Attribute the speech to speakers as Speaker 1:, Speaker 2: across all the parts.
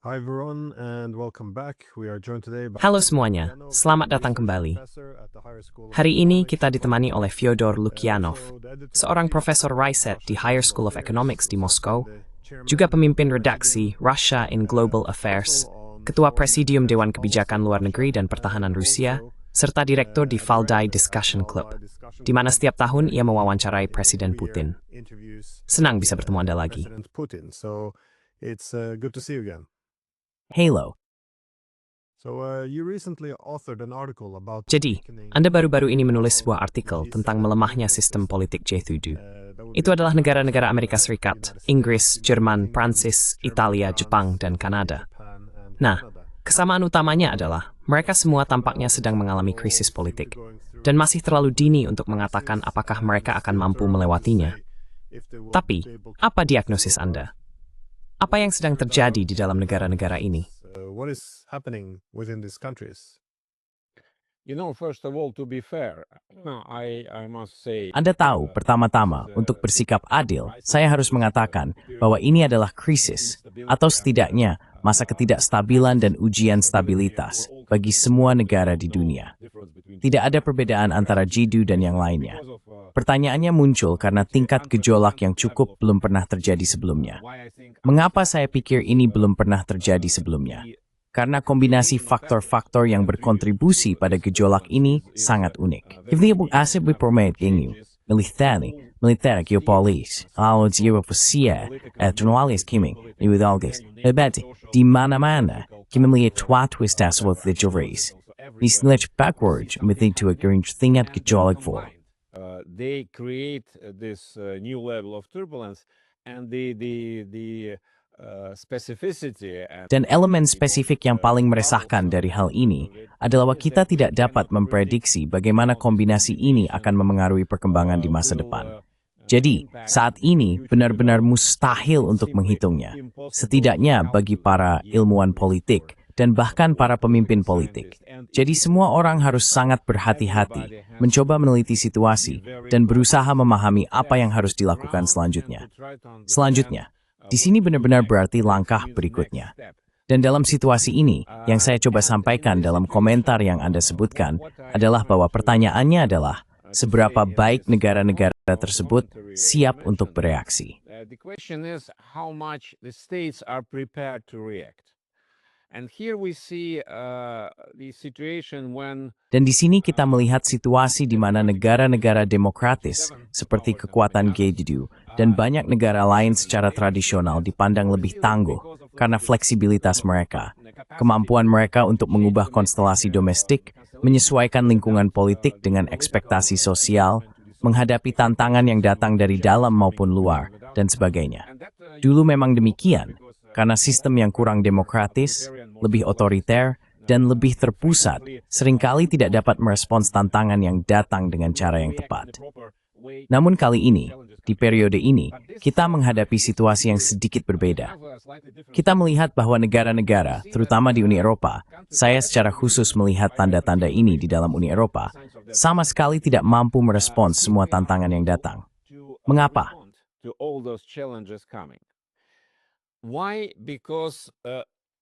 Speaker 1: Hi everyone and welcome back. We are joined today by
Speaker 2: Halo semuanya, selamat datang kembali. Hari ini kita ditemani oleh Fyodor Lukyanov, seorang profesor riset di Higher School of Economics di Moskow, juga pemimpin redaksi Russia in Global Affairs, ketua presidium Dewan Kebijakan Luar Negeri dan Pertahanan Rusia, serta direktur di Valdai Discussion Club, di mana setiap tahun ia mewawancarai Presiden Putin. Senang bisa bertemu Anda lagi.
Speaker 1: It's good to see you again.
Speaker 2: Halo.
Speaker 1: You recently authored an article about
Speaker 2: Jadi, Anda baru-baru ini menulis sebuah artikel tentang melemahnya sistem politik J7. Itu adalah negara-negara Amerika Serikat, Inggris, Jerman, Prancis, Italia, Jepang, dan Kanada. Nah, kesamaan utamanya adalah mereka semua tampaknya sedang mengalami krisis politik, dan masih terlalu dini untuk mengatakan apakah mereka akan mampu melewatinya. Tapi, apa diagnosis Anda? Apa yang sedang terjadi di dalam negara-negara ini?
Speaker 1: What is happening within these countries?
Speaker 3: First of all, to be fair, I must say.
Speaker 2: Anda tahu, pertama-tama, untuk bersikap adil, saya harus mengatakan bahwa ini adalah krisis, atau setidaknya masa ketidakstabilan dan ujian stabilitas bagi semua negara di dunia. Tidak ada perbedaan antara G2 dan yang lainnya. Pertanyaannya muncul karena tingkat gejolak yang cukup belum pernah terjadi sebelumnya. Mengapa saya pikir ini belum pernah terjadi sebelumnya? Karena kombinasi faktor-faktor yang berkontribusi pada gejolak ini sangat unik. Asib prometnya militer, geopolis, alat geopolisia, ekonomis kiming, ideologis, di mana-mana, kita melihat suatu sebuah teroris. Nisnich backwards, to a tingkat gejolak for.
Speaker 3: They create this new level of turbulence, and the specificity.
Speaker 2: Dan elemen spesifik yang paling meresahkan dari hal ini adalah bahwa kita tidak dapat memprediksi bagaimana kombinasi ini akan memengaruhi perkembangan di masa depan. Jadi, saat ini benar-benar mustahil untuk menghitungnya, setidaknya bagi para ilmuwan politik dan bahkan para pemimpin politik. Jadi semua orang harus sangat berhati-hati, mencoba meneliti situasi, dan berusaha memahami apa yang harus dilakukan selanjutnya. Selanjutnya, di sini benar-benar berarti langkah berikutnya. Dan dalam situasi ini, yang saya coba sampaikan dalam komentar yang Anda sebutkan, adalah bahwa pertanyaannya adalah, seberapa baik negara-negara tersebut siap untuk bereaksi.
Speaker 3: The question is how much the states are prepared to react. And here we see the situation when.
Speaker 2: Dan di sini kita melihat situasi di mana negara-negara demokratis seperti kekuatan G2 dan banyak negara lain secara tradisional dipandang lebih tangguh karena fleksibilitas mereka, kemampuan mereka untuk mengubah konstelasi domestik, menyesuaikan lingkungan politik dengan ekspektasi sosial, menghadapi tantangan yang datang dari dalam maupun luar, dan sebagainya. Dulu memang demikian, karena sistem yang kurang demokratis, lebih otoriter, dan lebih terpusat, seringkali tidak dapat merespons tantangan yang datang dengan cara yang tepat. Namun kali ini, di periode ini, kita menghadapi situasi yang sedikit berbeda. Kita melihat bahwa negara-negara, terutama di Uni Eropa, saya secara khusus melihat tanda-tanda ini di dalam Uni Eropa, sama sekali tidak mampu merespons semua tantangan yang datang. Mengapa?
Speaker 3: Why? Because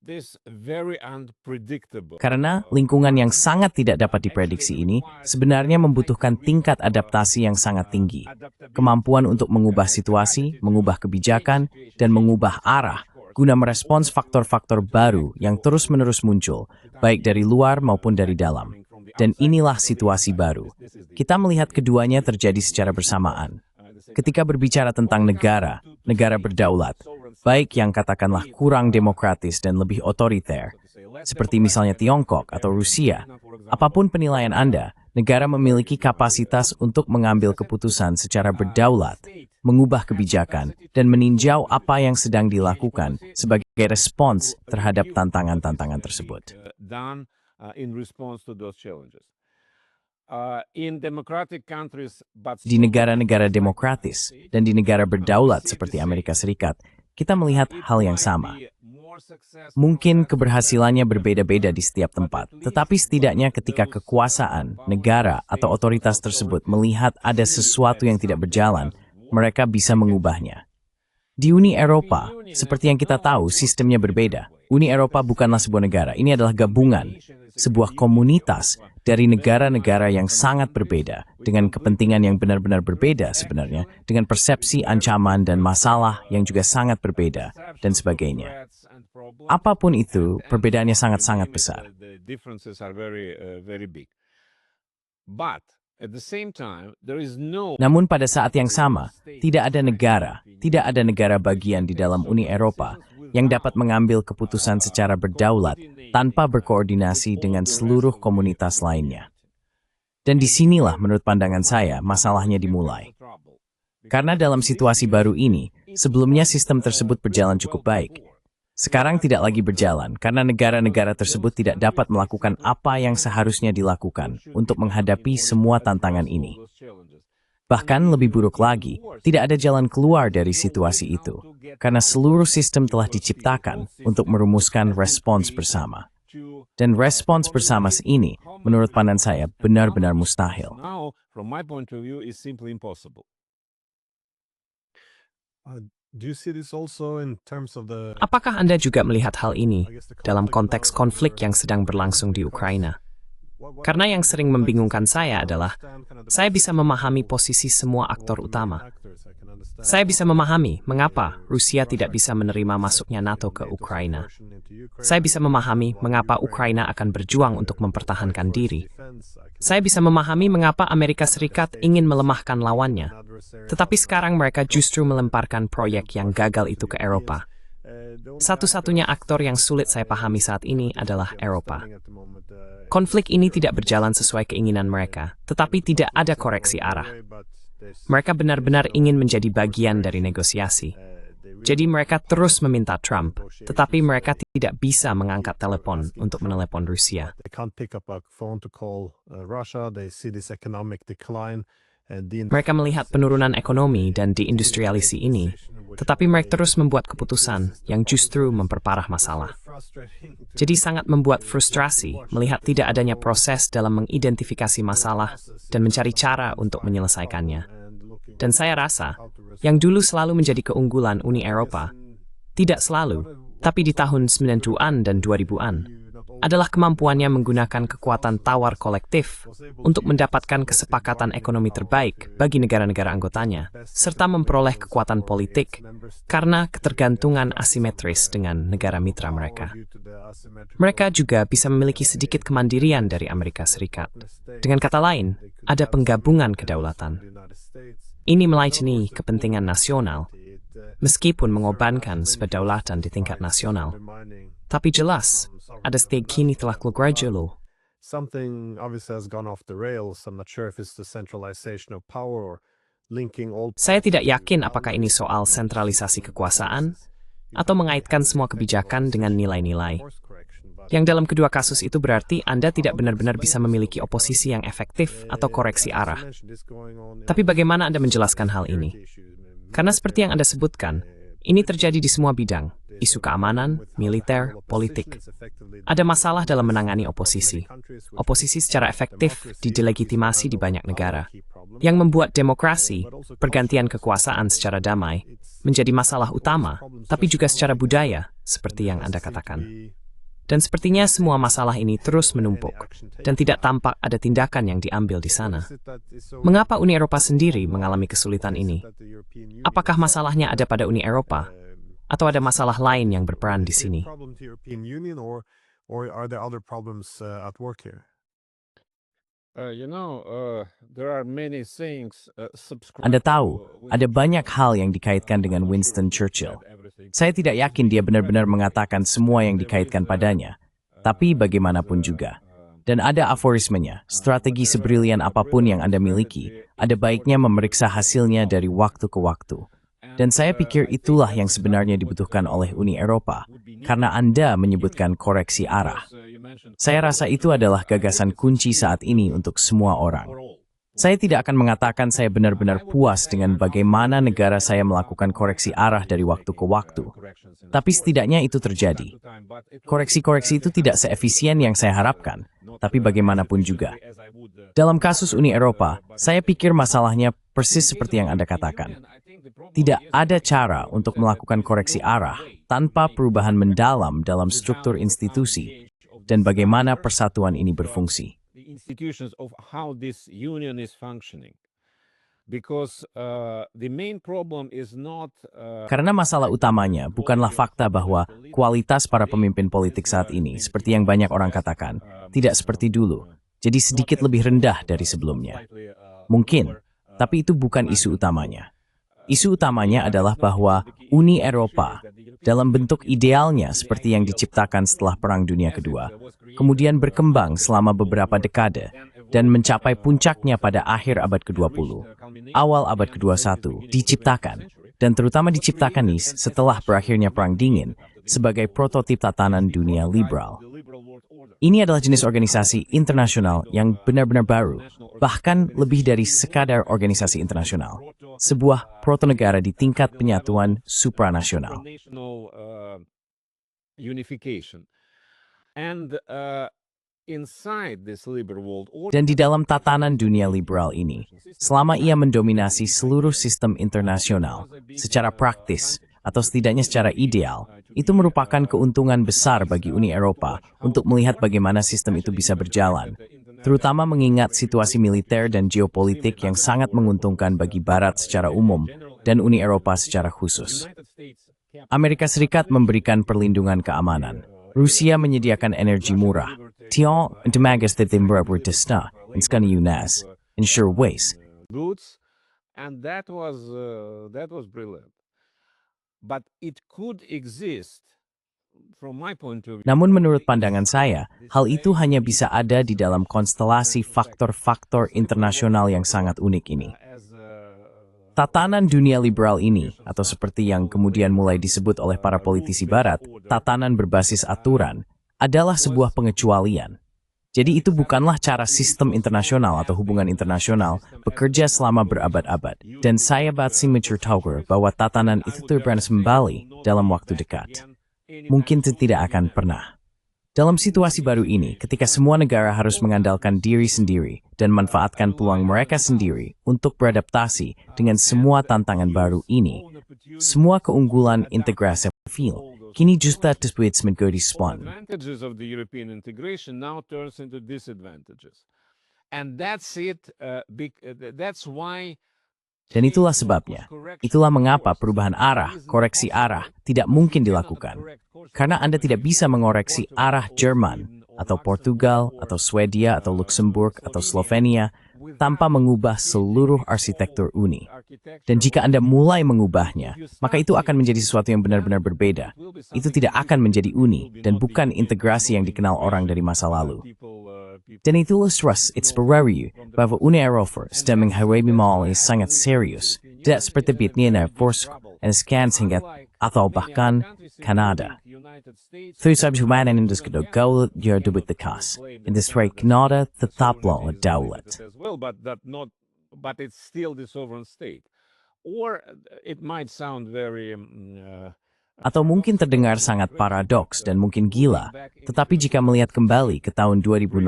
Speaker 3: this very unpredictable.
Speaker 2: Karena lingkungan yang sangat tidak dapat diprediksi ini sebenarnya membutuhkan tingkat adaptasi yang sangat tinggi, kemampuan untuk mengubah situasi, mengubah kebijakan, dan mengubah arah guna merespons faktor-faktor baru yang terus-menerus muncul, baik dari luar maupun dari dalam. Dan inilah situasi baru. Kita melihat keduanya terjadi secara bersamaan. Ketika berbicara tentang negara berdaulat, baik yang katakanlah kurang demokratis dan lebih otoriter, seperti misalnya Tiongkok atau Rusia, apapun penilaian Anda, negara memiliki kapasitas untuk mengambil keputusan secara berdaulat, mengubah kebijakan, dan meninjau apa yang sedang dilakukan sebagai respons terhadap tantangan-tantangan tersebut. Di negara-negara demokratis dan di negara berdaulat seperti Amerika Serikat, kita melihat hal yang sama. Mungkin keberhasilannya berbeda-beda di setiap tempat, tetapi setidaknya ketika kekuasaan, negara, atau otoritas tersebut melihat ada sesuatu yang tidak berjalan, mereka bisa mengubahnya. Di Uni Eropa, seperti yang kita tahu, sistemnya berbeda. Uni Eropa bukanlah sebuah negara, ini adalah gabungan, sebuah komunitas dari negara-negara yang sangat berbeda, dengan kepentingan yang benar-benar berbeda sebenarnya, dengan persepsi, ancaman, dan masalah yang juga sangat berbeda, dan sebagainya. Apapun itu, perbedaannya sangat-sangat besar. Namun pada saat yang sama, tidak ada negara bagian di dalam Uni Eropa yang dapat mengambil keputusan secara berdaulat tanpa berkoordinasi dengan seluruh komunitas lainnya. Dan disinilah menurut pandangan saya masalahnya dimulai. Karena dalam situasi baru ini, sebelumnya sistem tersebut berjalan cukup baik. Sekarang tidak lagi berjalan karena negara-negara tersebut tidak dapat melakukan apa yang seharusnya dilakukan untuk menghadapi semua tantangan ini. Bahkan lebih buruk lagi, tidak ada jalan keluar dari situasi itu, karena seluruh sistem telah diciptakan untuk merumuskan respons bersama. Dan respons bersama ini, menurut pandangan saya, benar-benar mustahil.
Speaker 4: Apakah Anda juga melihat hal ini dalam konteks konflik yang sedang berlangsung di Ukraina? Karena yang sering membingungkan saya adalah, saya bisa memahami posisi semua aktor utama. Saya bisa memahami mengapa Rusia tidak bisa menerima masuknya NATO ke Ukraina. Saya bisa memahami mengapa Ukraina akan berjuang untuk mempertahankan diri. Saya bisa memahami mengapa Amerika Serikat ingin melemahkan lawannya. Tetapi sekarang mereka justru melemparkan proyek yang gagal itu ke Eropa. Satu-satunya aktor yang sulit saya pahami saat ini adalah Eropa. Konflik ini tidak berjalan sesuai keinginan mereka, tetapi tidak ada koreksi arah. Mereka benar-benar ingin menjadi bagian dari negosiasi. Jadi mereka terus meminta Trump, tetapi mereka tidak bisa mengangkat telepon untuk menelepon Rusia. Mereka melihat penurunan ekonomi dan deindustrialisasi ini, tetapi mereka terus membuat keputusan yang justru memperparah masalah. Jadi sangat membuat frustrasi melihat tidak adanya proses dalam mengidentifikasi masalah dan mencari cara untuk menyelesaikannya. Dan saya rasa, yang dulu selalu menjadi keunggulan Uni Eropa, tidak selalu, tapi di tahun 90-an dan 2000-an, adalah kemampuannya menggunakan kekuatan tawar kolektif untuk mendapatkan kesepakatan ekonomi terbaik bagi negara-negara anggotanya, serta memperoleh kekuatan politik karena ketergantungan asimetris dengan negara mitra mereka. Mereka juga bisa memiliki sedikit kemandirian dari Amerika Serikat. Dengan kata lain, ada penggabungan kedaulatan. Ini melayani kepentingan nasional, meskipun mengorbankan kedaulatan di tingkat nasional. Tapi jelas, ada stake kini telah keluar jauh. Saya tidak yakin apakah ini soal sentralisasi kekuasaan atau mengaitkan semua kebijakan dengan nilai-nilai. Yang dalam kedua kasus itu berarti Anda tidak benar-benar bisa memiliki oposisi yang efektif atau koreksi arah. Tapi bagaimana Anda menjelaskan hal ini? Karena seperti yang Anda sebutkan, ini terjadi di semua bidang, isu keamanan, militer, politik. Ada masalah dalam menangani oposisi. Oposisi secara efektif didelegitimasi di banyak negara, yang membuat demokrasi, pergantian kekuasaan secara damai, menjadi masalah utama, tapi juga secara budaya, seperti yang Anda katakan. Dan sepertinya semua masalah ini terus menumpuk, dan tidak tampak ada tindakan yang diambil di sana. Mengapa Uni Eropa sendiri mengalami kesulitan ini? Apakah masalahnya ada pada Uni Eropa, atau ada masalah lain yang berperan di sini?
Speaker 2: Anda tahu, ada banyak hal yang dikaitkan dengan Winston Churchill. Saya tidak yakin dia benar-benar mengatakan semua yang dikaitkan padanya, tapi bagaimanapun juga. Dan ada aforismenya, strategi sebrilian apapun yang Anda miliki, ada baiknya memeriksa hasilnya dari waktu ke waktu. Dan saya pikir itulah yang sebenarnya dibutuhkan oleh Uni Eropa, karena Anda menyebutkan koreksi arah. Saya rasa itu adalah gagasan kunci saat ini untuk semua orang. Saya tidak akan mengatakan saya benar-benar puas dengan bagaimana negara saya melakukan koreksi arah dari waktu ke waktu. Tapi setidaknya itu terjadi. Koreksi-koreksi itu tidak seefisien yang saya harapkan, tapi bagaimanapun juga. Dalam kasus Uni Eropa, saya pikir masalahnya persis seperti yang Anda katakan. Tidak ada cara untuk melakukan koreksi arah tanpa perubahan mendalam dalam struktur institusi dan bagaimana persatuan ini berfungsi.
Speaker 3: The institutions of how this union is functioning. Because the main problem is not
Speaker 2: Karena masalah utamanya bukanlah fakta bahwa kualitas para pemimpin politik saat ini, seperti yang banyak orang katakan, tidak seperti dulu, jadi sedikit lebih rendah dari sebelumnya. Mungkin, tapi itu bukan isu utamanya. Isu utamanya adalah bahwa Uni Eropa, dalam bentuk idealnya seperti yang diciptakan setelah Perang Dunia Kedua, kemudian berkembang selama beberapa dekade dan mencapai puncaknya pada akhir abad ke-20, awal abad ke-21, diciptakan, dan terutama diciptakan setelah berakhirnya Perang Dingin, sebagai prototip tatanan dunia liberal. Ini adalah jenis organisasi internasional yang benar-benar baru, bahkan lebih dari sekadar organisasi internasional. Sebuah protonegara di tingkat penyatuan supranasional.
Speaker 3: Unification. And inside this liberal world order,
Speaker 2: Dan di dalam tatanan dunia liberal ini, selama ia mendominasi seluruh sistem internasional, secara praktis atau setidaknya secara ideal, itu merupakan keuntungan besar bagi Uni Eropa untuk melihat bagaimana sistem itu bisa berjalan, terutama mengingat situasi militer dan geopolitik yang sangat menguntungkan bagi Barat secara umum dan Uni Eropa secara khusus. Amerika Serikat memberikan perlindungan keamanan. Rusia menyediakan energi murah. Tian demagas de timbrabritista, inskan Yunas, ensure waste.
Speaker 3: goods, and that was brilliant. But it could exist, from my point of view.
Speaker 2: Namun menurut pandangan saya, hal itu hanya bisa ada di dalam konstelasi faktor-faktor internasional yang sangat unik ini. Tatanan dunia liberal ini, atau seperti yang kemudian mulai disebut oleh para politisi barat, tatanan berbasis aturan, adalah sebuah pengecualian. Jadi itu bukanlah cara sistem internasional atau hubungan internasional bekerja selama berabad-abad. Dan saya batsi menceritakan bahwa tatanan itu terbatas kembali dalam waktu dekat. Mungkin tidak akan pernah. Dalam situasi baru ini, ketika semua negara harus mengandalkan diri sendiri dan manfaatkan peluang mereka sendiri untuk beradaptasi dengan semua tantangan baru ini, semua keunggulan integrasi feel kini justru disebut menjadi spawn.
Speaker 3: Advantages of the European integration now turns into disadvantages. And that's it. That's why.
Speaker 2: Dan itulah sebabnya. Itulah mengapa perubahan arah, koreksi arah, tidak mungkin dilakukan. Karena Anda tidak bisa mengoreksi arah Jerman, atau Portugal, atau Swedia, atau Luxembourg, atau Slovenia, tanpa mengubah seluruh arsitektur Uni. Dan jika Anda mulai mengubahnya, maka itu akan menjadi sesuatu yang benar-benar berbeda. Itu tidak akan menjadi Uni, dan bukan integrasi yang dikenal orang dari masa lalu. Dan itu ilustrasi Itsperario bahwa Uni Eropa sedang menghadapi masalah yang sangat serius, tidak seperti Vietnam, Force, dan Skans hingga atau bahkan Kanada. Terusab humanan indus kedua gaulat yang dubit dekas, industri Kanada tetaplah daulat.
Speaker 3: But it's still the sovereign state. Or it might sound very
Speaker 2: Atau mungkin terdengar sangat paradoks dan mungkin gila, tetapi jika melihat kembali ke tahun 2016,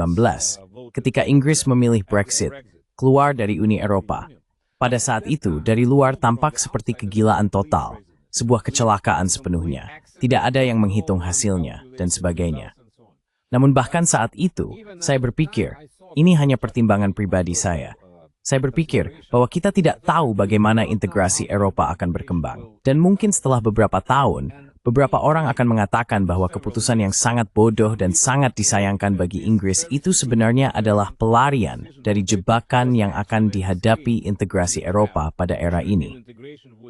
Speaker 2: ketika Inggris memilih Brexit, keluar dari Uni Eropa, pada saat itu dari luar tampak seperti kegilaan total, sebuah kecelakaan sepenuhnya, tidak ada yang menghitung hasilnya, dan sebagainya. Namun bahkan saat itu, saya berpikir, ini hanya pertimbangan pribadi saya. Saya berpikir bahwa kita tidak tahu bagaimana integrasi Eropa akan berkembang. Dan mungkin setelah beberapa tahun, beberapa orang akan mengatakan bahwa keputusan yang sangat bodoh dan sangat disayangkan bagi Inggris itu sebenarnya adalah pelarian dari jebakan yang akan dihadapi integrasi Eropa pada era ini.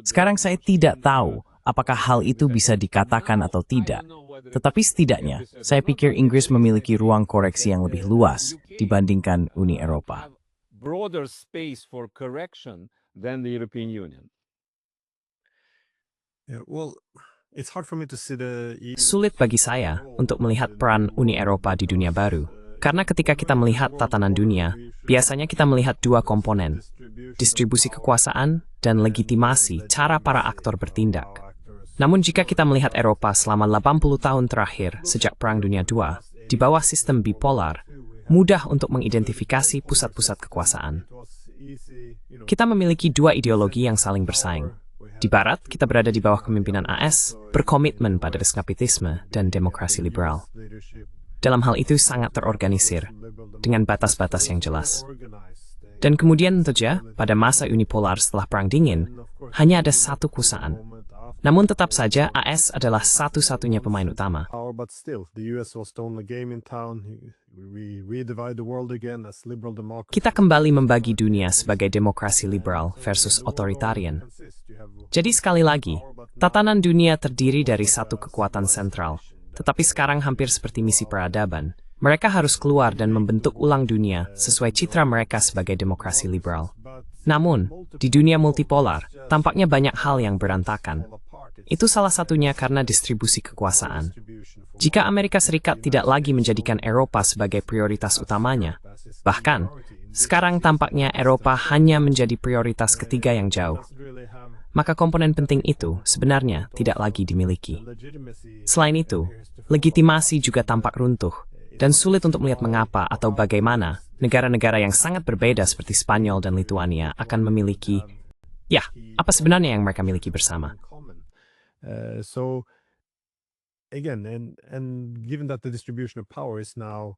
Speaker 2: Sekarang saya tidak tahu apakah hal itu bisa dikatakan atau tidak. Tetapi setidaknya, saya pikir Inggris memiliki ruang koreksi yang lebih luas dibandingkan Uni Eropa.
Speaker 3: Broader space for correction than the European Union.
Speaker 1: Yeah, well, it's hard for me to see the
Speaker 4: Sulit bagi saya untuk melihat peran Uni Eropa di dunia baru. Karena ketika kita melihat tatanan dunia, biasanya kita melihat dua komponen, distribusi kekuasaan dan legitimasi cara para aktor bertindak. Namun jika kita melihat Eropa selama 80 tahun terakhir sejak Perang Dunia II, di bawah sistem bipolar, mudah untuk mengidentifikasi pusat-pusat kekuasaan. Kita memiliki dua ideologi yang saling bersaing. Di Barat, kita berada di bawah kepemimpinan AS, berkomitmen pada kapitalisme dan demokrasi liberal. Dalam hal itu sangat terorganisir, dengan batas-batas yang jelas. Dan kemudian tentu saja, pada masa unipolar setelah Perang Dingin, hanya ada satu kuasaan. Namun tetap saja AS adalah satu-satunya pemain utama. Kita kembali membagi dunia sebagai demokrasi liberal versus otoritarian. Jadi sekali lagi, tatanan dunia terdiri dari satu kekuatan sentral, tetapi sekarang hampir seperti misi peradaban. Mereka harus keluar dan membentuk ulang dunia sesuai citra mereka sebagai demokrasi liberal. Namun, di dunia multipolar, tampaknya banyak hal yang berantakan. Itu salah satunya karena distribusi kekuasaan. Jika Amerika Serikat tidak lagi menjadikan Eropa sebagai prioritas utamanya, bahkan, sekarang tampaknya Eropa hanya menjadi prioritas ketiga yang jauh, maka komponen penting itu sebenarnya tidak lagi dimiliki. Selain itu, legitimasi juga tampak runtuh, dan sulit untuk melihat mengapa atau bagaimana negara-negara yang sangat berbeda seperti Spanyol dan Lituania akan memiliki, apa sebenarnya yang mereka miliki bersama.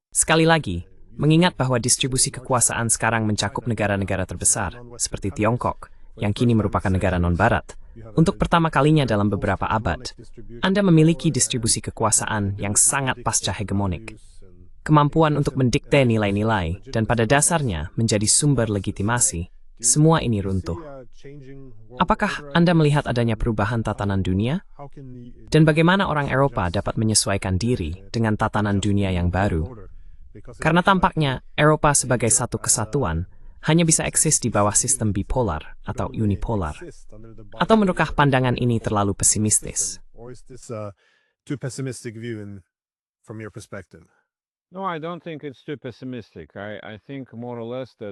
Speaker 4: Sekali lagi, mengingat bahwa distribusi kekuasaan sekarang mencakup negara-negara terbesar, seperti Tiongkok, yang kini merupakan negara non-barat, untuk pertama kalinya dalam beberapa abad, Anda memiliki distribusi kekuasaan yang sangat pasca-hegemonik. Kemampuan untuk mendikte nilai-nilai, dan pada dasarnya menjadi sumber legitimasi, semua ini runtuh. Apakah Anda melihat adanya perubahan tatanan dunia? Dan bagaimana orang Eropa dapat menyesuaikan diri dengan tatanan dunia yang baru? Karena tampaknya Eropa sebagai satu kesatuan hanya bisa eksis di bawah sistem bipolar atau unipolar. Atau menurutah pandangan ini terlalu pesimistis?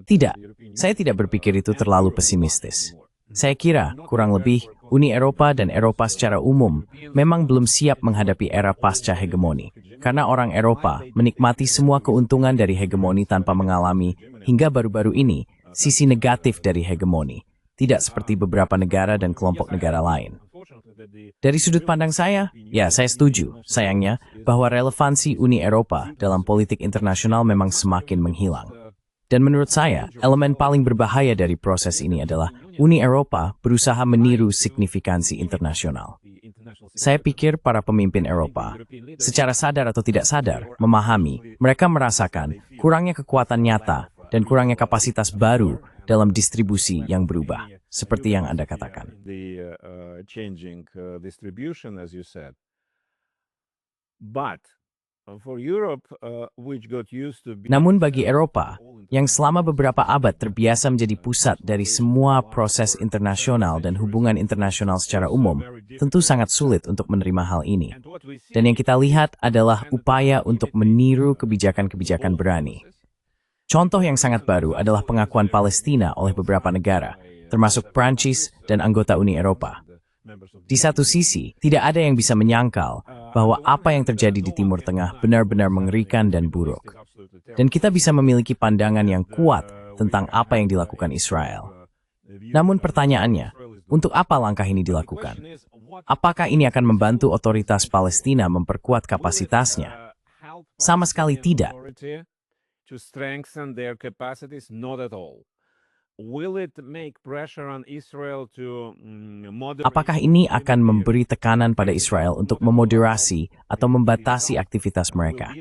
Speaker 2: Tidak, saya tidak berpikir itu terlalu pesimistis. Saya kira, kurang lebih, Uni Eropa dan Eropa secara umum memang belum siap menghadapi era pasca hegemoni, karena orang Eropa menikmati semua keuntungan dari hegemoni tanpa mengalami, hingga baru-baru ini, sisi negatif dari hegemoni, tidak seperti beberapa negara dan kelompok negara lain. Dari sudut pandang saya setuju, sayangnya, bahwa relevansi Uni Eropa dalam politik internasional memang semakin menghilang. Dan menurut saya, elemen paling berbahaya dari proses ini adalah Uni Eropa berusaha meniru signifikansi internasional. Saya pikir para pemimpin Eropa, secara sadar atau tidak sadar, memahami, mereka merasakan kurangnya kekuatan nyata dan kurangnya kapasitas baru dalam distribusi yang berubah, seperti yang Anda katakan. Namun bagi Eropa, yang selama beberapa abad terbiasa menjadi pusat dari semua proses internasional dan hubungan internasional secara umum, tentu sangat sulit untuk menerima hal ini. Dan yang kita lihat adalah upaya untuk meniru kebijakan-kebijakan berani. Contoh yang sangat baru adalah pengakuan Palestina oleh beberapa negara, termasuk Prancis dan anggota Uni Eropa. Di satu sisi, tidak ada yang bisa menyangkal bahwa apa yang terjadi di Timur Tengah benar-benar mengerikan dan buruk. Dan kita bisa memiliki pandangan yang kuat tentang apa yang dilakukan Israel. Namun pertanyaannya, untuk apa langkah ini dilakukan? Apakah ini akan membantu otoritas Palestina memperkuat kapasitasnya? Sama sekali tidak. Apakah ini akan memberi tekanan pada Israel untuk memoderasi atau membatasi aktivitas mereka?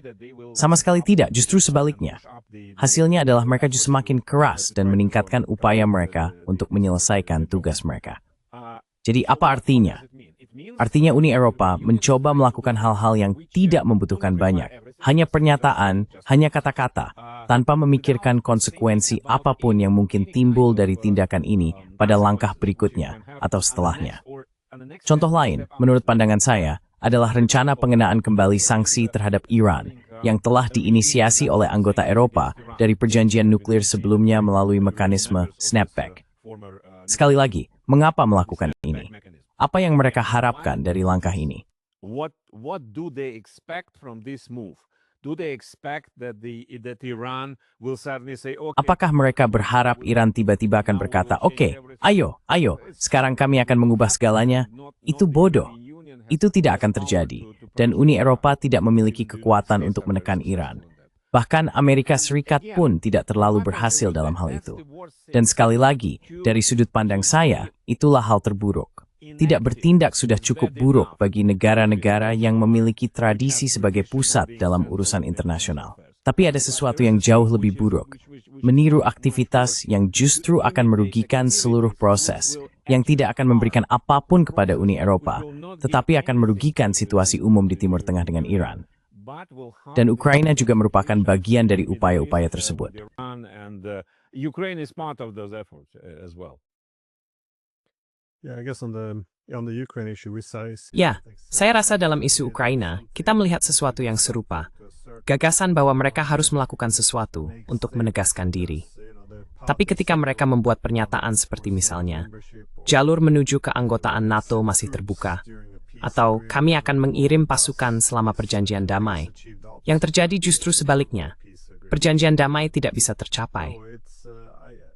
Speaker 2: Sama sekali tidak, justru sebaliknya. Hasilnya adalah mereka justru semakin keras dan meningkatkan upaya mereka untuk menyelesaikan tugas mereka. Jadi apa artinya? Artinya Uni Eropa mencoba melakukan hal-hal yang tidak membutuhkan banyak. Hanya pernyataan, hanya kata-kata, tanpa memikirkan konsekuensi apapun yang mungkin timbul dari tindakan ini pada langkah berikutnya atau setelahnya. Contoh lain, menurut pandangan saya, adalah rencana pengenaan kembali sanksi terhadap Iran yang telah diinisiasi oleh anggota Eropa dari perjanjian nuklir sebelumnya melalui mekanisme snapback. Sekali lagi, mengapa melakukan ini? Apa yang mereka harapkan dari langkah ini?
Speaker 3: What do they expect from this move? do they expect that Iran will suddenly say, okay,
Speaker 2: Apakah mereka berharap Iran tiba-tiba akan berkata, "Oke, ayo, sekarang kami akan mengubah segalanya"? Itu bodoh. Itu tidak akan terjadi. Dan Uni Eropa tidak memiliki kekuatan untuk menekan Iran. Bahkan Amerika Serikat pun tidak terlalu berhasil dalam hal itu. Dan sekali lagi, dari sudut pandang saya, itulah hal terburuk. Tidak bertindak sudah cukup buruk bagi negara-negara yang memiliki tradisi sebagai pusat dalam urusan internasional. Tapi ada sesuatu yang jauh lebih buruk. Meniru aktivitas yang justru akan merugikan seluruh proses, yang tidak akan memberikan apapun kepada Uni Eropa, tetapi akan merugikan situasi umum di Timur Tengah dengan Iran. Dan Ukraina juga merupakan bagian dari upaya-upaya tersebut.
Speaker 3: Ukraine is part of those efforts as well.
Speaker 1: Yeah, I guess on the Ukraine issue, we say
Speaker 4: Ya, saya rasa dalam isu Ukraina, kita melihat sesuatu yang serupa. Gagasan bahwa mereka harus melakukan sesuatu untuk menegaskan diri. Tapi ketika mereka membuat pernyataan seperti misalnya, jalur menuju keanggotaan NATO masih terbuka, atau kami akan mengirim pasukan selama perjanjian damai, yang terjadi justru sebaliknya. Perjanjian damai tidak bisa tercapai.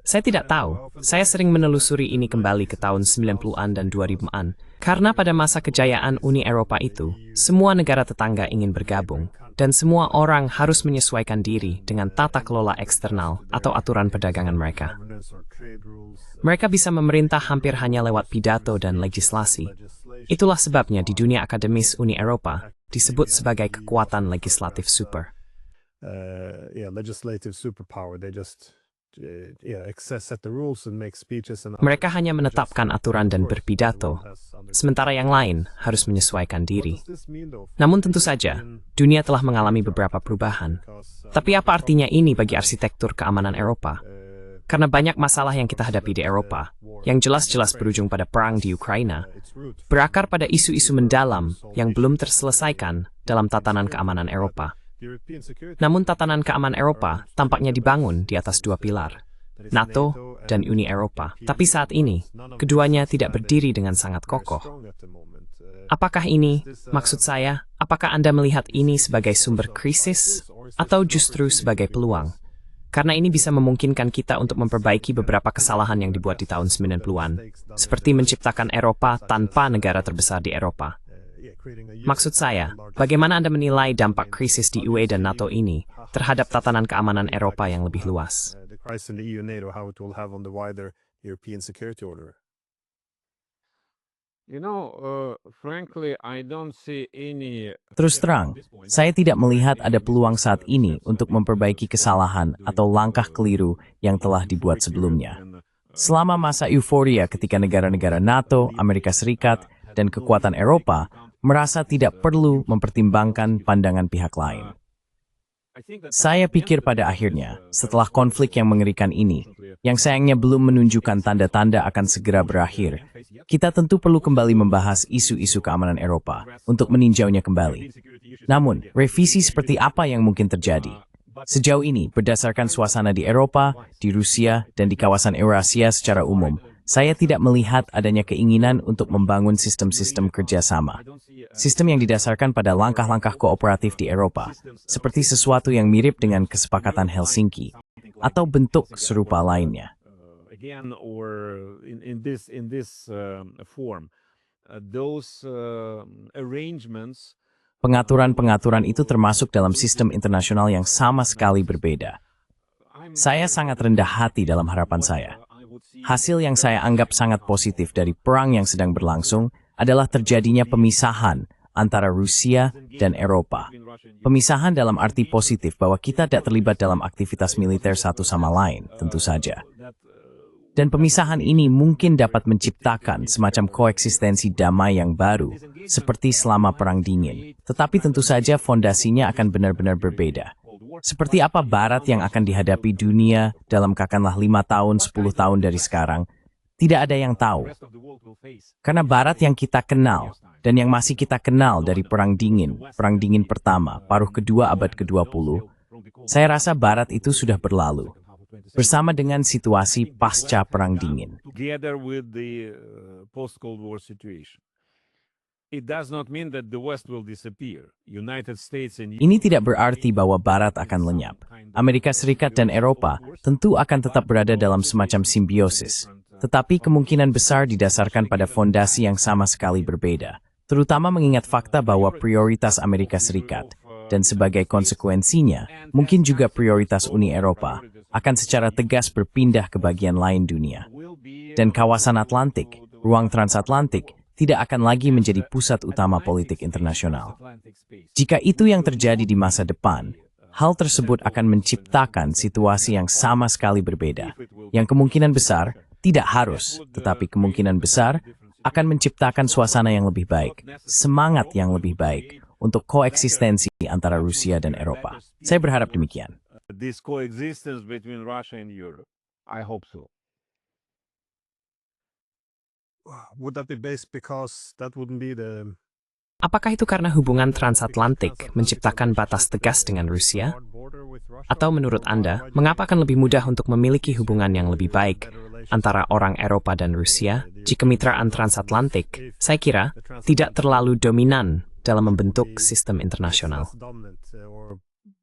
Speaker 4: Saya tidak tahu, saya sering menelusuri ini kembali ke tahun 90-an dan 2000-an, karena pada masa kejayaan Uni Eropa itu, semua negara tetangga ingin bergabung, dan semua orang harus menyesuaikan diri dengan tata kelola eksternal atau aturan perdagangan mereka. Mereka bisa memerintah hampir hanya lewat pidato dan legislasi. Itulah sebabnya di dunia akademis Uni Eropa disebut sebagai kekuatan legislatif super.
Speaker 1: Legislative superpower. They just set the rules and make speeches and
Speaker 4: Mereka hanya menetapkan aturan dan berpidato, sementara yang lain harus menyesuaikan diri. Namun tentu saja, dunia telah mengalami beberapa perubahan. Tapi apa artinya ini bagi arsitektur keamanan Eropa? Karena banyak masalah yang kita hadapi di Eropa, yang jelas-jelas berujung pada perang di Ukraina, berakar pada isu-isu mendalam yang belum terselesaikan dalam tatanan keamanan Eropa. Namun tatanan keamanan Eropa tampaknya dibangun di atas dua pilar, NATO dan Uni Eropa. Tapi saat ini, keduanya tidak berdiri dengan sangat kokoh. Apakah ini, maksud saya, apakah Anda melihat ini sebagai sumber krisis atau justru sebagai peluang? Karena ini bisa memungkinkan kita untuk memperbaiki beberapa kesalahan yang dibuat di tahun 90-an, seperti menciptakan Eropa tanpa negara terbesar di Eropa. Maksud saya, bagaimana Anda menilai dampak krisis di UE dan NATO ini terhadap tatanan keamanan Eropa yang lebih luas?
Speaker 3: Frankly, I don't see any.
Speaker 2: Terus terang, saya tidak melihat ada peluang saat ini untuk memperbaiki kesalahan atau langkah keliru yang telah dibuat sebelumnya. Selama masa euforia ketika negara-negara NATO, Amerika Serikat, dan kekuatan Eropa merasa tidak perlu mempertimbangkan pandangan pihak lain. Saya pikir pada akhirnya, setelah konflik yang mengerikan ini, yang sayangnya belum menunjukkan tanda-tanda akan segera berakhir, kita tentu perlu kembali membahas isu-isu keamanan Eropa untuk meninjaunya kembali. Namun, revisi seperti apa yang mungkin terjadi? Sejauh ini, berdasarkan suasana di Eropa, di Rusia, dan di kawasan Eurasia secara umum, saya tidak melihat adanya keinginan untuk membangun sistem-sistem kerjasama. Sistem yang didasarkan pada langkah-langkah kooperatif di Eropa, seperti sesuatu yang mirip dengan kesepakatan Helsinki, atau bentuk serupa lainnya. Pengaturan-pengaturan itu termasuk dalam sistem internasional yang sama sekali berbeda. Saya sangat rendah hati dalam harapan saya. Hasil yang saya anggap sangat positif dari perang yang sedang berlangsung adalah terjadinya pemisahan antara Rusia dan Eropa. Pemisahan dalam arti positif bahwa kita tidak terlibat dalam aktivitas militer satu sama lain, tentu saja. Dan pemisahan ini mungkin dapat menciptakan semacam koeksistensi damai yang baru, seperti selama Perang Dingin. Tetapi tentu saja fondasinya akan benar-benar berbeda. Seperti apa Barat yang akan dihadapi dunia dalam katakanlah 5 tahun, 10 tahun dari sekarang, tidak ada yang tahu. Karena Barat yang kita kenal, dan yang masih kita kenal dari Perang Dingin pertama, paruh kedua abad ke-20, saya rasa Barat itu sudah berlalu. Bersama dengan situasi pasca Perang Dingin.
Speaker 3: it does not mean that the West will disappear. United States and
Speaker 2: Ini tidak berarti bahwa Barat akan lenyap. Amerika Serikat dan Eropa tentu akan tetap berada dalam semacam simbiosis. Tetapi kemungkinan besar didasarkan pada fondasi yang sama sekali berbeda. Terutama mengingat fakta bahwa prioritas Amerika Serikat dan sebagai konsekuensinya, mungkin juga prioritas Uni Eropa akan secara tegas berpindah ke bagian lain dunia. Dan kawasan Atlantik, ruang transatlantik, tidak akan lagi menjadi pusat utama politik internasional. Jika itu yang terjadi di masa depan, hal tersebut akan menciptakan situasi yang sama sekali berbeda, yang kemungkinan besar tidak harus, tetapi kemungkinan besar akan menciptakan suasana yang lebih baik, semangat yang lebih baik untuk koeksistensi antara Rusia dan Eropa. Saya berharap demikian.
Speaker 3: this coexistence between Russia and Europe. I hope so.
Speaker 1: Would that be based because that wouldn't be the
Speaker 4: Apakah itu karena hubungan transatlantik menciptakan batas tegas dengan Rusia?
Speaker 1: border with Russia?
Speaker 4: Atau menurut Anda, mengapa akan lebih mudah untuk memiliki hubungan yang lebih baik antara orang Eropa dan Rusia jika kemitraan transatlantik, saya kira, tidak terlalu dominan dalam membentuk sistem internasional?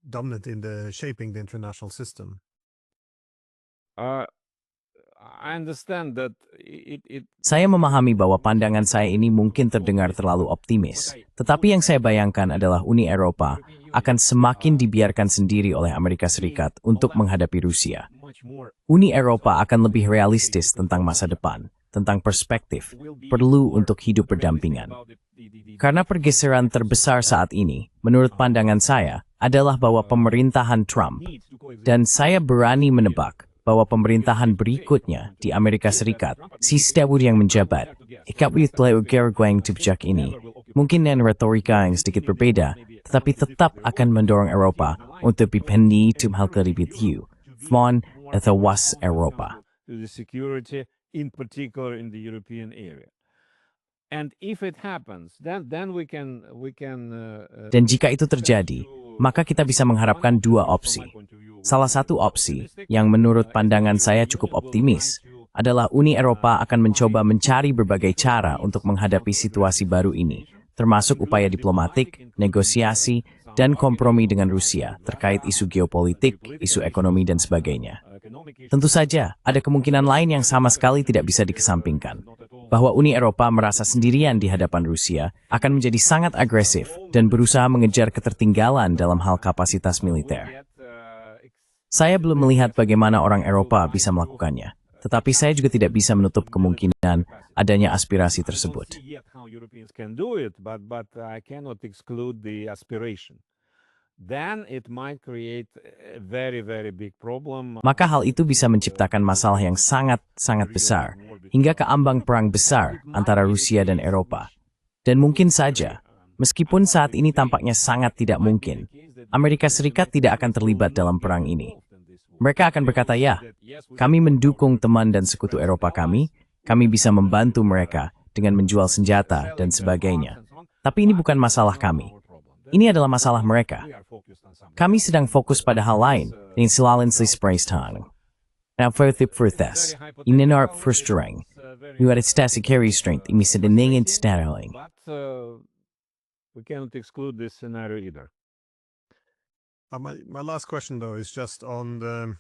Speaker 1: Dominant in the shaping the international system.
Speaker 3: I understand that it
Speaker 2: Saya memahami bahwa pandangan saya ini mungkin terdengar terlalu optimis. Tetapi yang saya bayangkan adalah Uni Eropa akan semakin dibiarkan sendiri oleh Amerika Serikat untuk menghadapi Rusia.
Speaker 3: much more
Speaker 2: Uni Eropa akan lebih realistis tentang masa depan, tentang perspektif, perlu untuk hidup berdampingan. Karena pergeseran terbesar saat ini, menurut pandangan saya, adalah bahwa pemerintahan Trump, dan saya berani menebak bahwa pemerintahan berikutnya di Amerika Serikat, si Steward yang menjabat, ikapwit Guang Tibjak ini, mungkin dengan retorika yang sedikit berbeda, tetapi tetap akan mendorong Eropa untuk berpendi hal keribet von atau was Eropa.
Speaker 3: to the security, in particular in the European area. And if it happens, then we can
Speaker 2: Dan jika itu terjadi, maka kita bisa mengharapkan dua opsi. Salah satu opsi, yang menurut pandangan saya cukup optimis, adalah Uni Eropa akan mencoba mencari berbagai cara untuk menghadapi situasi baru ini, termasuk upaya diplomatik, negosiasi, dan kompromi dengan Rusia terkait isu geopolitik, isu ekonomi, dan sebagainya. Tentu saja, ada kemungkinan lain yang sama sekali tidak bisa dikesampingkan, bahwa Uni Eropa merasa sendirian di hadapan Rusia akan menjadi sangat agresif dan berusaha mengejar ketertinggalan dalam hal kapasitas militer. Saya belum melihat bagaimana orang Eropa bisa melakukannya, tetapi saya juga tidak bisa menutup kemungkinan adanya aspirasi tersebut.
Speaker 3: how Europeans can do it, but I cannot exclude the aspiration. Then it might create a very big problem.
Speaker 2: Maka hal itu bisa menciptakan masalah yang sangat besar, hingga ke ambang perang besar antara Rusia dan Eropa. Dan mungkin saja, meskipun saat ini tampaknya sangat tidak mungkin, Amerika Serikat tidak akan terlibat dalam perang ini. Mereka akan berkata, ya, kami mendukung teman dan sekutu Eropa kami bisa membantu mereka dengan menjual senjata dan sebagainya. Tapi ini bukan masalah kami. Ini adalah masalah mereka. Kami sedang fokus pada hal lain, yang selalu dispraistan. Now furthes, ininar frustrering, nuarit stasi carry strength, imi sedendingin sterling.
Speaker 3: But we cannot exclude this scenario either.
Speaker 1: My last question though is just on the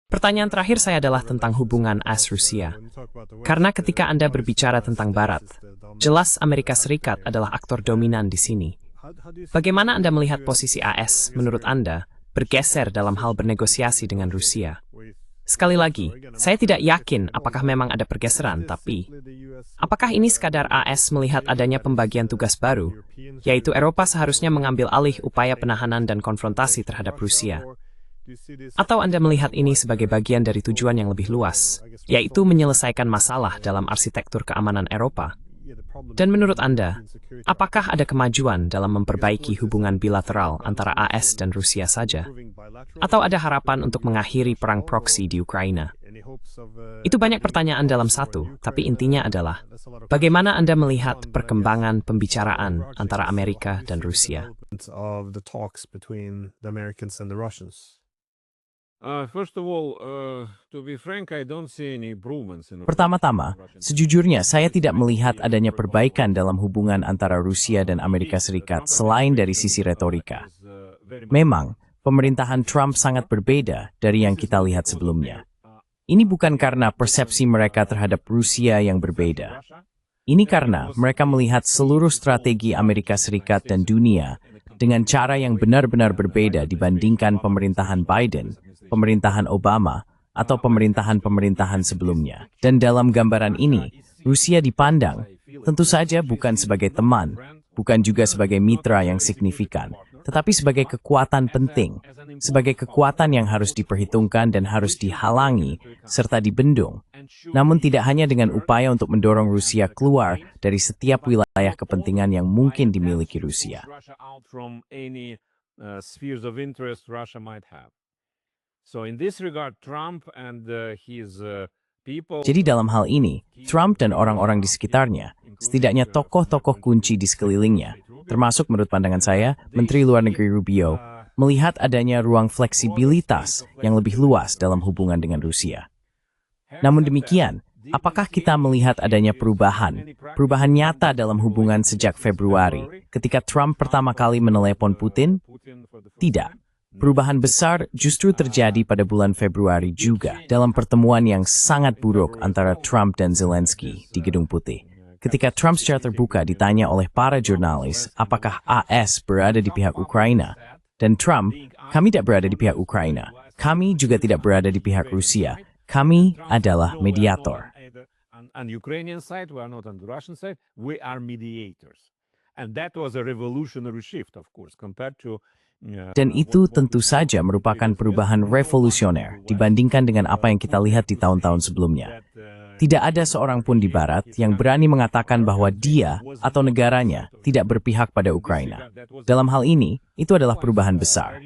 Speaker 4: Pertanyaan terakhir saya adalah tentang hubungan AS-Rusia. Karena ketika Anda berbicara tentang Barat, jelas Amerika Serikat adalah aktor dominan di sini. Bagaimana Anda melihat posisi AS, menurut Anda, bergeser dalam hal bernegosiasi dengan Rusia? Sekali lagi, saya tidak yakin apakah memang ada pergeseran, tapi apakah ini sekadar AS melihat adanya pembagian tugas baru, yaitu Eropa seharusnya mengambil alih upaya penahanan dan konfrontasi terhadap Rusia? Atau Anda melihat ini sebagai bagian dari tujuan yang lebih luas, yaitu menyelesaikan masalah dalam arsitektur keamanan Eropa? Dan menurut Anda, apakah ada kemajuan dalam memperbaiki hubungan bilateral antara AS dan Rusia saja? Atau ada harapan untuk mengakhiri perang proksi di Ukraina? Itu banyak pertanyaan dalam satu, tapi intinya adalah, bagaimana Anda melihat perkembangan pembicaraan antara Amerika dan Rusia?
Speaker 1: of the talks between the Americans and the Russians.
Speaker 3: First of all, to be frank, I don't see any improvements in
Speaker 2: Pertama-tama, sejujurnya saya tidak melihat adanya perbaikan dalam hubungan antara Rusia dan Amerika Serikat selain dari sisi retorika. Memang, pemerintahan Trump sangat berbeda dari yang kita lihat sebelumnya. Ini bukan karena persepsi mereka terhadap Rusia yang berbeda. Ini karena mereka melihat seluruh strategi Amerika Serikat dan dunia dengan cara yang benar-benar berbeda dibandingkan pemerintahan Biden, pemerintahan Obama, atau pemerintahan-pemerintahan sebelumnya. Dan dalam gambaran ini, Rusia dipandang tentu saja bukan sebagai teman, bukan juga sebagai mitra yang signifikan, tetapi sebagai kekuatan penting, sebagai kekuatan yang harus diperhitungkan dan harus dihalangi, serta dibendung. Namun tidak hanya dengan upaya untuk mendorong Rusia keluar dari setiap wilayah kepentingan yang mungkin dimiliki Rusia. Jadi dalam hal ini, Trump dan orang-orang di sekitarnya, setidaknya tokoh-tokoh kunci di sekelilingnya, termasuk menurut pandangan saya, Menteri Luar Negeri Rubio, melihat adanya ruang fleksibilitas yang lebih luas dalam hubungan dengan Rusia. Namun demikian, apakah kita melihat adanya perubahan nyata dalam hubungan sejak Februari ketika Trump pertama kali menelepon Putin? Tidak. Perubahan besar justru terjadi pada bulan Februari juga dalam pertemuan yang sangat buruk antara Trump dan Zelensky di Gedung Putih. Ketika Trump secara terbuka ditanya oleh para jurnalis apakah AS berada di pihak Ukraina, dan Trump, kami tidak berada di pihak Ukraina, kami juga tidak berada di pihak Rusia, kami adalah mediator.
Speaker 3: On the Ukrainian side, we are not on the Russian side, we are mediators. And that was a revolutionary shift, of course, compared to
Speaker 2: Dan itu tentu saja merupakan perubahan revolusioner dibandingkan dengan apa yang kita lihat di tahun-tahun sebelumnya. Tidak ada seorang pun di Barat yang berani mengatakan bahwa dia atau negaranya tidak berpihak pada Ukraina. Dalam hal ini, itu adalah perubahan besar.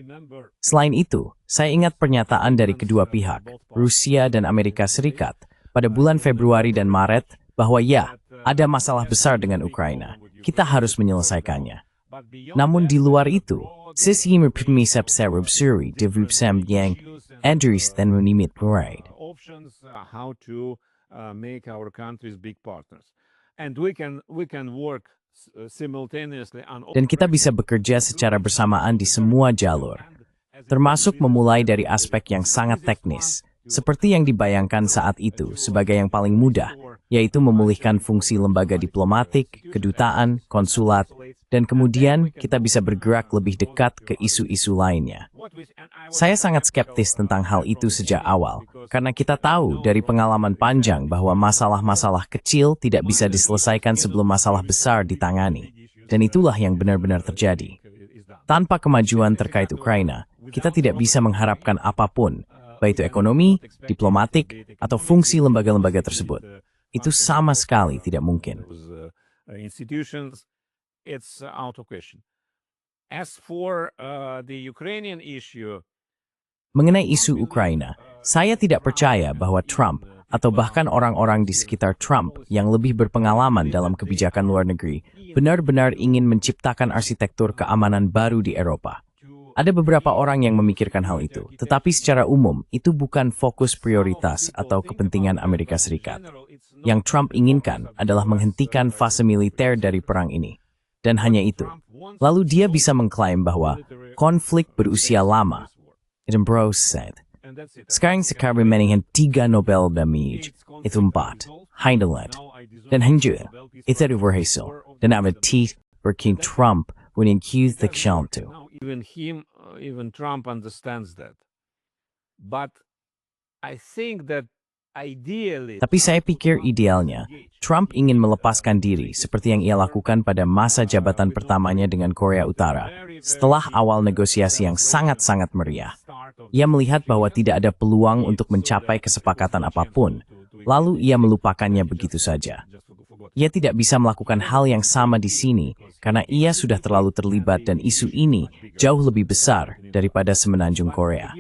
Speaker 2: Selain itu, saya ingat pernyataan dari kedua pihak, Rusia dan Amerika Serikat, pada bulan Februari dan Maret, bahwa ya, ada masalah besar dengan Ukraina. Kita harus menyelesaikannya. Namun di luar itu, sisi primisep serub suri devupsam yang Andrews dan menimit murad.
Speaker 3: How to make our countries big partners, and we can work simultaneously on.
Speaker 2: Dan kita bisa bekerja secara bersamaan di semua jalur, termasuk memulai dari aspek yang sangat teknis, seperti yang dibayangkan saat itu sebagai yang paling mudah, yaitu memulihkan fungsi lembaga diplomatik, kedutaan, konsulat, dan kemudian kita bisa bergerak lebih dekat ke isu-isu lainnya. Saya sangat skeptis tentang hal itu sejak awal, karena kita tahu dari pengalaman panjang bahwa masalah-masalah kecil tidak bisa diselesaikan sebelum masalah besar ditangani. Dan itulah yang benar-benar terjadi. Tanpa kemajuan terkait Ukraina, kita tidak bisa mengharapkan apapun, baik itu ekonomi, diplomatik, atau fungsi lembaga-lembaga tersebut. Itu sama sekali tidak mungkin.
Speaker 3: It's out of question. As for the Ukrainian issue,
Speaker 2: mengenai isu Ukraina, saya tidak percaya bahwa Trump atau bahkan orang-orang di sekitar Trump yang lebih berpengalaman dalam kebijakan luar negeri benar-benar ingin menciptakan arsitektur keamanan baru di Eropa. Ada beberapa orang yang memikirkan hal itu, tetapi secara umum itu bukan fokus prioritas atau kepentingan Amerika Serikat. Yang Trump inginkan adalah menghentikan fase militer dari perang ini. Dan hanya itu. Lalu dia bisa mengklaim bahwa konflik berusia lama. Edinburgh said. Sekarang sekarang memenangkan 3 Nobel damage. Itu 4. Heindeland. Dan hingga itu berhasil. Dan amat berkin Trump menyingkir the to.
Speaker 3: Even Trump understands that. But I think that
Speaker 2: tapi saya pikir idealnya, Trump ingin melepaskan diri seperti yang ia lakukan pada masa jabatan pertamanya dengan Korea Utara, setelah awal negosiasi yang sangat-sangat meriah. Ia melihat bahwa tidak ada peluang untuk mencapai kesepakatan apapun, lalu ia melupakannya begitu saja. Ia tidak bisa melakukan hal yang sama di sini, karena ia sudah terlalu terlibat dan isu ini jauh lebih besar daripada semenanjung Korea.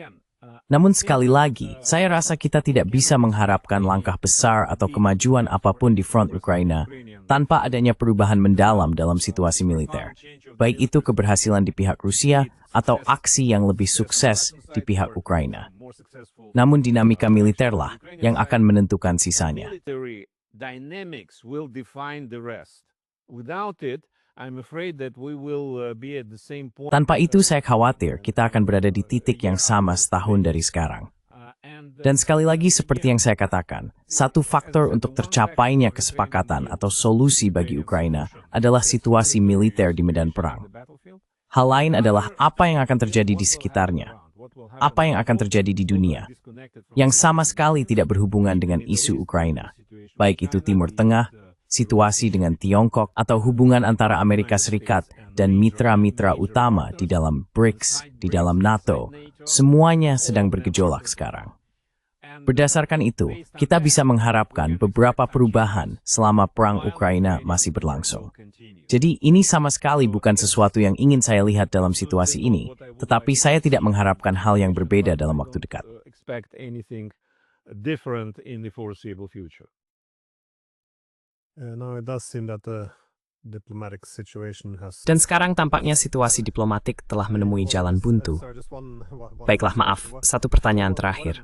Speaker 2: Namun sekali lagi, saya rasa kita tidak bisa mengharapkan langkah besar atau kemajuan apapun di front Ukraina tanpa adanya perubahan mendalam dalam situasi militer. Baik itu keberhasilan di pihak Rusia atau aksi yang lebih sukses di pihak Ukraina. Namun dinamika militerlah yang akan menentukan sisanya.
Speaker 3: Military dynamics will define the rest. Without it, I'm afraid that we will be at the same point.
Speaker 2: Tanpa itu saya khawatir kita akan berada di titik yang sama setahun dari sekarang. Dan sekali lagi seperti yang saya katakan, satu faktor untuk tercapainya kesepakatan atau solusi bagi Ukraina adalah situasi militer di medan perang. Hal lain adalah apa yang akan terjadi di sekitarnya, apa yang akan terjadi di dunia, yang sama sekali tidak berhubungan dengan isu Ukraina, baik itu Timur Tengah, situasi dengan Tiongkok, atau hubungan antara Amerika Serikat dan mitra-mitra utama di dalam BRICS, di dalam NATO, semuanya sedang bergejolak sekarang. Berdasarkan itu, kita bisa mengharapkan beberapa perubahan selama perang Ukraina masih berlangsung. Jadi ini sama sekali bukan sesuatu yang ingin saya lihat dalam situasi ini, tetapi saya tidak mengharapkan hal yang berbeda dalam waktu dekat.
Speaker 3: Expect anything different in the foreseeable future.
Speaker 1: No, it does seem that the diplomatic situation has.
Speaker 4: Dan sekarang tampaknya situasi diplomatik telah menemui jalan buntu. Baiklah, maaf, satu pertanyaan terakhir.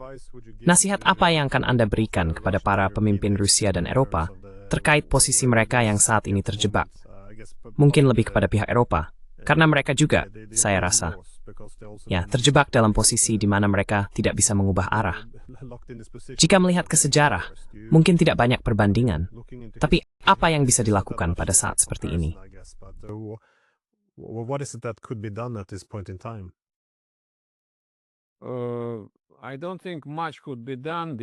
Speaker 4: Nasihat apa yang akan Anda berikan kepada para pemimpin Rusia dan Eropa terkait posisi mereka yang saat ini terjebak? Mungkin lebih kepada pihak Eropa, karena mereka juga, saya rasa, terjebak dalam posisi di mana mereka tidak bisa mengubah arah. Jika melihat ke sejarah, mungkin tidak banyak perbandingan, tapi apa yang bisa dilakukan pada saat seperti ini?
Speaker 1: What is it that could be done at this point in time?
Speaker 3: I don't think much could be done.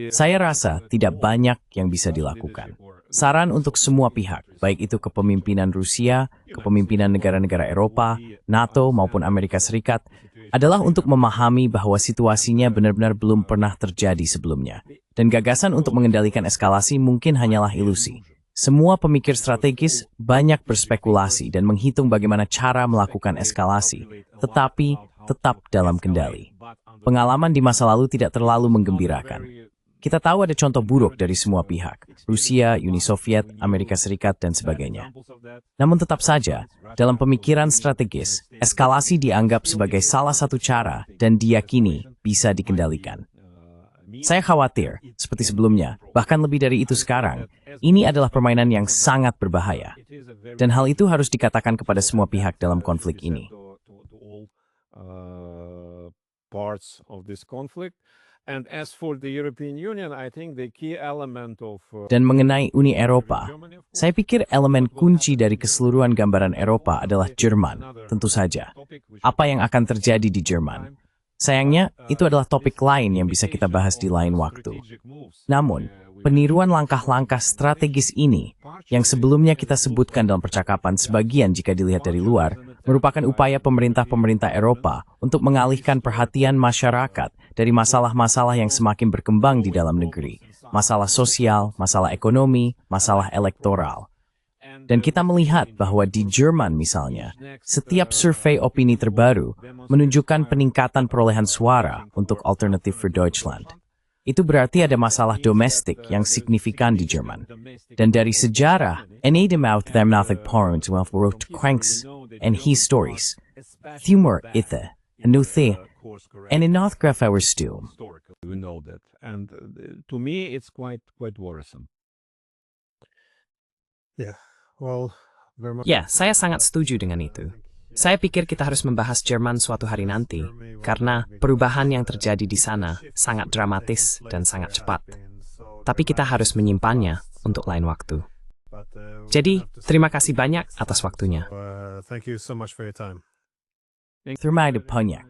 Speaker 2: Saya rasa tidak banyak yang bisa dilakukan. Saran untuk semua pihak, baik itu kepemimpinan Rusia, kepemimpinan negara-negara Eropa, NATO maupun Amerika Serikat, adalah untuk memahami bahwa situasinya benar-benar belum pernah terjadi sebelumnya. Dan gagasan untuk mengendalikan eskalasi mungkin hanyalah ilusi. Semua pemikir strategis banyak berspekulasi dan menghitung bagaimana cara melakukan eskalasi, tetapi tetap dalam kendali. Pengalaman di masa lalu tidak terlalu menggembirakan. Kita tahu ada contoh buruk dari semua pihak, Rusia, Uni Soviet, Amerika Serikat, dan sebagainya. Namun tetap saja, dalam pemikiran strategis, eskalasi dianggap sebagai salah satu cara dan diyakini bisa dikendalikan. Saya khawatir, seperti sebelumnya, bahkan lebih dari itu sekarang, ini adalah permainan yang sangat berbahaya. Dan hal itu harus dikatakan kepada semua pihak dalam konflik ini.
Speaker 3: Parts of this conflict. And as for the European Union, I think the key element of
Speaker 2: Dan mengenai Uni Eropa, saya pikir elemen kunci dari keseluruhan gambaran Eropa adalah Jerman, tentu saja. Apa yang akan terjadi di Jerman? Sayangnya, itu adalah topik lain yang bisa kita bahas di lain waktu. Namun, peniruan langkah-langkah strategis ini, yang sebelumnya kita sebutkan dalam percakapan sebagian jika dilihat dari luar, merupakan upaya pemerintah-pemerintah Eropa untuk mengalihkan perhatian masyarakat dari masalah-masalah yang semakin berkembang di dalam negeri, masalah sosial, masalah ekonomi, masalah elektoral. Dan kita melihat bahwa di Jerman misalnya, setiap survei opini terbaru menunjukkan peningkatan perolehan suara untuk Alternative for Deutschland. Itu berarti ada masalah domestik yang signifikan di Jerman. Dan dari sejarah, ene de mouth them nothing parents will wrote cranks and he stories. Timur ithe, anuthe, and in North Grafauer stew.
Speaker 3: we know that. And to me, it's quite worrisome.
Speaker 1: Yeah. Well, very much.
Speaker 4: Ya, saya sangat setuju dengan itu. Saya pikir kita harus membahas Jerman suatu hari nanti, karena perubahan yang terjadi di sana sangat dramatis dan sangat cepat. Tapi kita harus menyimpannya untuk lain waktu. Jadi, terima kasih banyak atas waktunya.
Speaker 1: Thank you so much for your time.
Speaker 2: Terima kasih banyak.